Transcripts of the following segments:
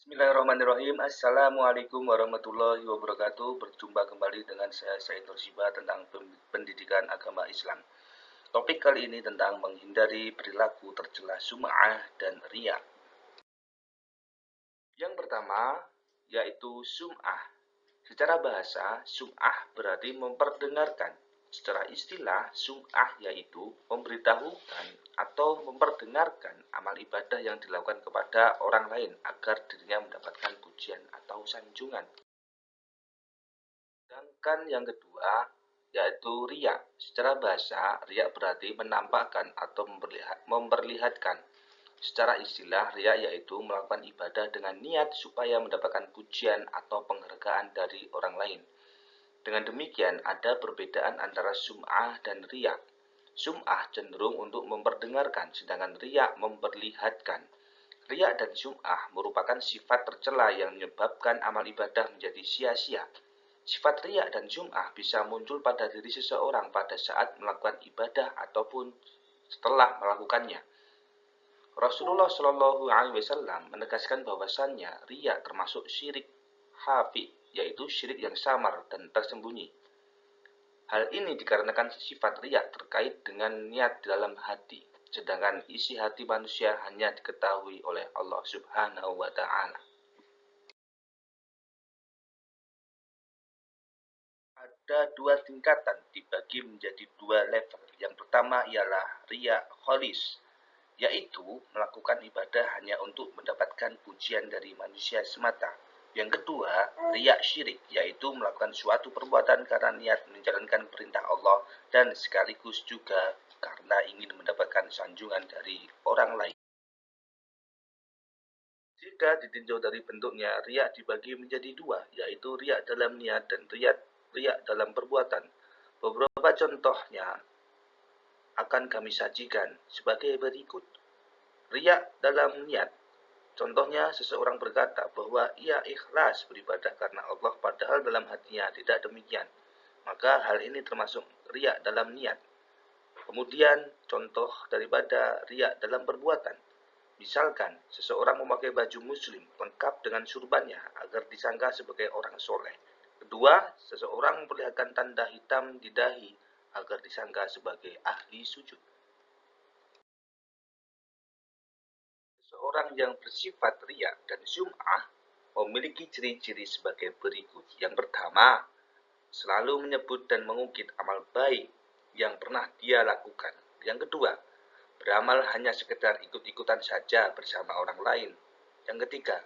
Bismillahirrahmanirrahim. Assalamualaikum warahmatullahi wabarakatuh. Berjumpa kembali dengan saya Said Nursiba tentang pendidikan agama Islam. Topik kali ini tentang menghindari perilaku tercela sum'ah dan riya. Yang pertama yaitu sum'ah. Secara bahasa, sum'ah berarti memperdengarkan. Secara istilah, sum'ah yaitu memberitahukan atau memperdengarkan amal ibadah yang dilakukan kepada orang lain agar dirinya mendapatkan pujian atau sanjungan. Sedangkan yang kedua yaitu riya. Secara bahasa, riya berarti menampakkan atau memperlihatkan. Secara istilah, riya yaitu melakukan ibadah dengan niat supaya mendapatkan pujian atau penghargaan dari orang lain. Dengan demikian, ada perbedaan antara sum'ah dan riya. Sum'ah cenderung untuk memperdengarkan, sedangkan riya memperlihatkan. Riya dan sum'ah merupakan sifat tercela yang menyebabkan amal ibadah menjadi sia-sia. Sifat riya dan sum'ah bisa muncul pada diri seseorang pada saat melakukan ibadah ataupun setelah melakukannya. Rasulullah Shallallahu Alaihi Wasallam menegaskan bahwasannya riya termasuk syirik hafi, yaitu syirik yang samar dan tersembunyi. Hal ini dikarenakan sifat riya terkait dengan niat dalam hati, sedangkan isi hati manusia hanya diketahui oleh Allah Subhanahu wa Ta'ala. Ada dua tingkatan dibagi menjadi dua level. Yang pertama ialah riya kholis, yaitu melakukan ibadah hanya untuk mendapatkan pujian dari manusia semata. Yang kedua, riya syirik, yaitu melakukan suatu perbuatan karena niat menjalankan perintah Allah dan sekaligus juga karena ingin mendapatkan sanjungan dari orang lain. Jika ditinjau dari bentuknya, riya dibagi menjadi dua, yaitu riya dalam niat dan riya dalam perbuatan. Beberapa contohnya akan kami sajikan sebagai berikut. Riya dalam niat. Contohnya, seseorang berkata bahwa ia ikhlas beribadah karena Allah padahal dalam hatinya tidak demikian. Maka hal ini termasuk riya dalam niat. Kemudian, contoh daripada riya dalam perbuatan. Misalkan, seseorang memakai baju muslim lengkap dengan surbannya agar disangka sebagai orang soleh. Kedua, seseorang memperlihatkan tanda hitam di dahi agar disangka sebagai ahli sujud. Seorang yang bersifat riya dan sum'ah memiliki ciri-ciri sebagai berikut. Yang pertama, selalu menyebut dan mengungkit amal baik yang pernah dia lakukan. Yang kedua, beramal hanya sekedar ikut-ikutan saja bersama orang lain. Yang ketiga,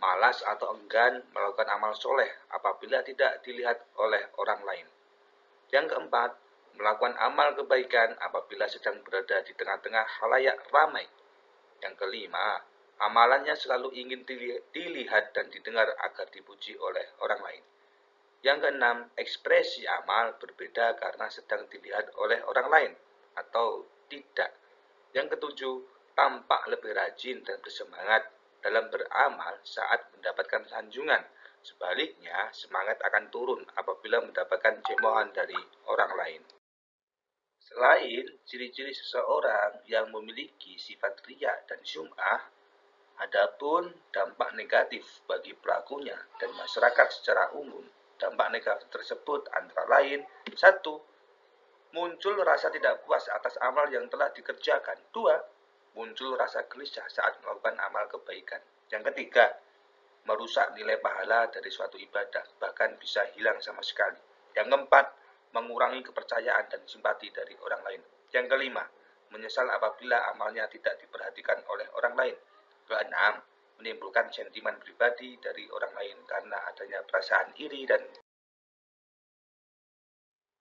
malas atau enggan melakukan amal soleh apabila tidak dilihat oleh orang lain. Yang keempat, melakukan amal kebaikan apabila sedang berada di tengah-tengah khalayak ramai. Yang kelima, amalannya selalu ingin dilihat dan didengar agar dipuji oleh orang lain. Yang keenam, ekspresi amal berbeda karena sedang dilihat oleh orang lain atau tidak. Yang ketujuh, tampak lebih rajin dan bersemangat dalam beramal saat mendapatkan sanjungan. Sebaliknya, semangat akan turun apabila mendapatkan cemoohan dari orang lain. Selain ciri-ciri seseorang yang memiliki sifat riya dan sum'ah, adapun dampak negatif bagi pelakunya dan masyarakat secara umum. Dampak negatif tersebut antara lain: 1. Muncul rasa tidak puas atas amal yang telah dikerjakan. 2. Muncul rasa gelisah saat melakukan amal kebaikan. Yang ketiga, merusak nilai pahala dari suatu ibadah, bahkan bisa hilang sama sekali. Yang keempat, mengurangi kepercayaan dan simpati dari orang lain. Yang kelima, menyesal apabila amalnya tidak diperhatikan oleh orang lain. Keenam, menimbulkan sentimen pribadi dari orang lain karena adanya perasaan iri dan.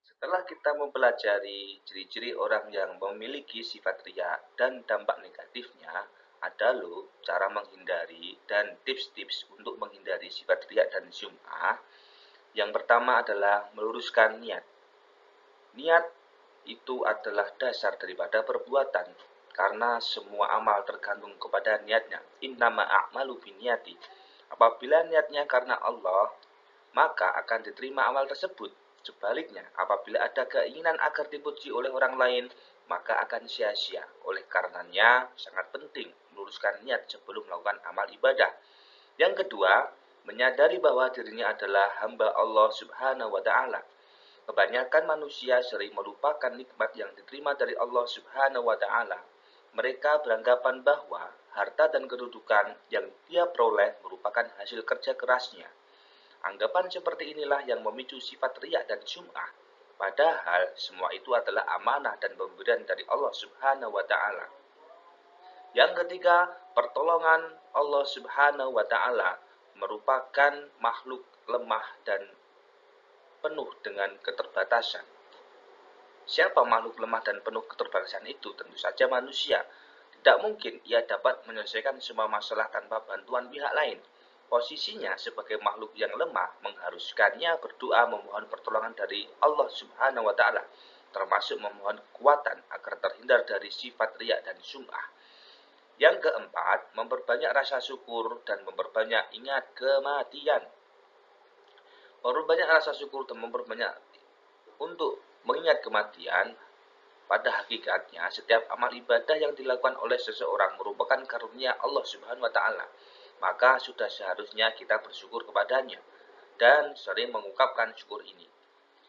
Setelah kita mempelajari ciri-ciri orang yang memiliki sifat riya dan dampak negatifnya, ada loh cara menghindari dan tips-tips untuk menghindari sifat riya dan sum'ah. Yang pertama adalah meluruskan niat. Niat itu adalah dasar daripada perbuatan, karena semua amal tergantung kepada niatnya. Innama a'malu binniyati. Apabila niatnya karena Allah, maka akan diterima amal tersebut. Sebaliknya, apabila ada keinginan agar dipuji oleh orang lain, maka akan sia-sia. Oleh karenanya, sangat penting meluruskan niat sebelum melakukan amal ibadah. Yang kedua, menyadari bahwa dirinya adalah hamba Allah Subhanahu wa Ta'ala. Kebanyakan manusia sering melupakan nikmat yang diterima dari Allah Subhanahu wa Ta'ala. Mereka beranggapan bahwa harta dan kedudukan yang dia peroleh merupakan hasil kerja kerasnya. Anggapan seperti inilah yang memicu sifat riya dan sum'ah. Padahal semua itu adalah amanah dan pemberian dari Allah Subhanahu wa Ta'ala. Yang ketiga, pertolongan Allah Subhanahu wa Ta'ala merupakan makhluk lemah dan penuh dengan keterbatasan. Siapa makhluk lemah dan penuh keterbatasan itu? Tentu saja manusia. Tidak mungkin ia dapat menyelesaikan semua masalah tanpa bantuan pihak lain. Posisinya sebagai makhluk yang lemah mengharuskannya berdoa memohon pertolongan dari Allah Subhanahu wa Ta'ala, termasuk memohon kekuatan agar terhindar dari sifat riya dan sum'ah. Yang keempat, memperbanyak rasa syukur dan memperbanyak ingat kematian. Memperbanyak rasa syukur dan memperbanyak untuk mengingat kematian. Pada hakikatnya, setiap amal ibadah yang dilakukan oleh seseorang merupakan karunia Allah Subhanahu wa Ta'ala. Maka sudah seharusnya kita bersyukur kepadanya dan sering mengungkapkan syukur ini.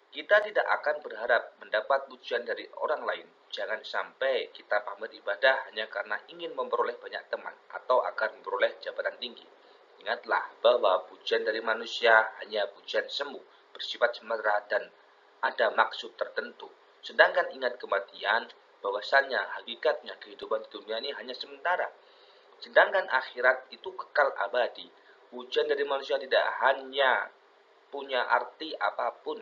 Kita tidak akan berharap mendapat pujian dari orang lain. Jangan sampai kita pamit ibadah hanya karena ingin memperoleh banyak teman atau agar memperoleh jabatan tinggi. Ingatlah bahwa pujian dari manusia hanya pujian semu, bersifat sementara dan ada maksud tertentu. Sedangkan ingat kematian, bahwasannya hakikatnya kehidupan di dunia ini hanya sementara. Sedangkan akhirat itu kekal abadi. Pujian dari manusia tidak hanya punya arti apapun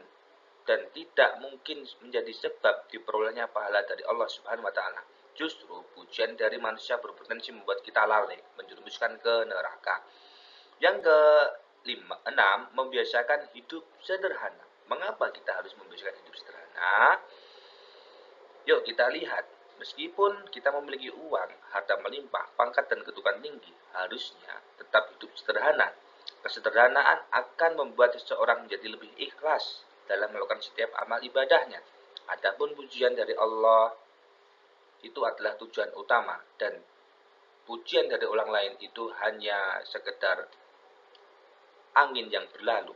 dan tidak mungkin menjadi sebab diperolehnya pahala dari Allah Subhanahu wa Ta'ala. Justru pujian dari manusia berpotensi membuat kita lalai, menjerumuskan ke neraka. Yang keenam, membiasakan hidup sederhana. Mengapa kita harus membiasakan hidup sederhana? Yuk kita lihat. Meskipun kita memiliki uang, harta melimpah, pangkat dan kedudukan tinggi, harusnya tetap hidup sederhana. Kesederhanaan akan membuat seseorang menjadi lebih ikhlas dalam melakukan setiap amal ibadahnya. Adapun pujian dari Allah itu adalah tujuan utama dan pujian dari orang lain itu hanya sekedar angin yang berlalu.